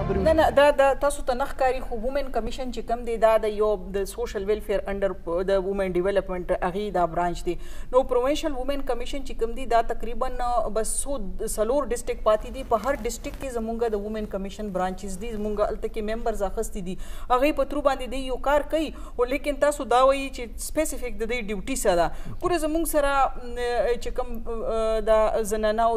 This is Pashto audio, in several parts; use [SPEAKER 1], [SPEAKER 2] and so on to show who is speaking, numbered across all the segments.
[SPEAKER 1] خبرې
[SPEAKER 2] نه نه دا تاسو ته نه ښکاري خو وومن کمیشن چې کوم دی دا د یو د سوشل ویلفیر انډر د وومن ډیولپمنٹ هغې دا برانچ دی نو پروونشل وومن کمیشن چې کوم دی دا تقریبا بس 4 ډسټرکټ پاتې دي په هر ډسټرکټ کې زمونږ د وومن کمیشن برانچز دي زمونږ هلته کې ممبرز اخیستي دي هغې په ترو باندې دی یو کار کوي خو لیکن تاسو دا وایي چې سپیسیفیک د دې ډیوټي څه ده ګوره زمونږ سره چې کوم د زنانه او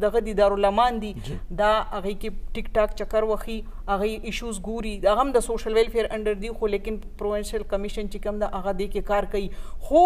[SPEAKER 2] دغه دي دارالمان دي دا هغې کې ټیک ټاک چکر وخي هغې ایشوز ګوري هغه هم د سوشل ویلفیر انډر دي خو لیکن پروونشل کمیشن چې کوم ده هغه دې کې کار کوي خو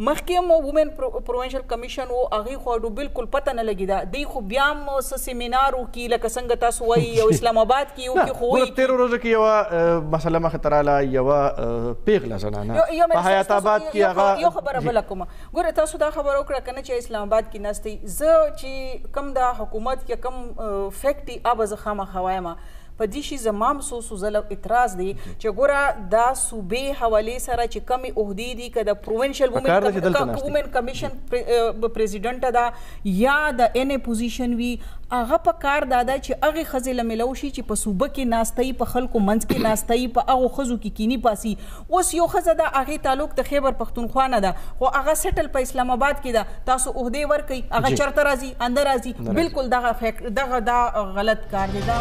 [SPEAKER 2] مخکې هم وومن پروونشل کمیشن و هغې خو اډو بالکل پته نه لګي دا دی خو بیا هم څه سیمینار وکړي لکه څنګه تاسو وایي او اسلام آباد کې وکړي خو وایي
[SPEAKER 1] تېرو ورځو کې یوه مسله مخې ته راغله یوه پیغله زنانه په حیات آباد کې هغه
[SPEAKER 2] یو خبره بله کومه ګوره تاسو دا خبره وکړه که نه چې اسلام آباد کې ناستئ زه چې کوم دا حکومت کې کوم فیکټ دي هغه به زه خامخا وایم په دې شي زما هم څو ځله اعتراض دی چې ګوره دا صوبې حوالې سره چې کمې عهدې دي که د پروونشل وومن کمیشن پریزیډنټه ده یا د ان پوزیشن وي هغه په کار دا ده چې هغې ښځې له میلو شي چې په صوبه کې ناستئ په خلکو منځ کې ناستئ په هغو ښځو کې کینی پاسي اوس یو ښځه ده هغې تعلق د خیبر پختونخوا نه ده خو هغه سیټل په اسلام آباد کې ده تاسو عهدې ورکئ هغه چېرته راځي انده راځي بالکل دغه دا غلط کار دی دا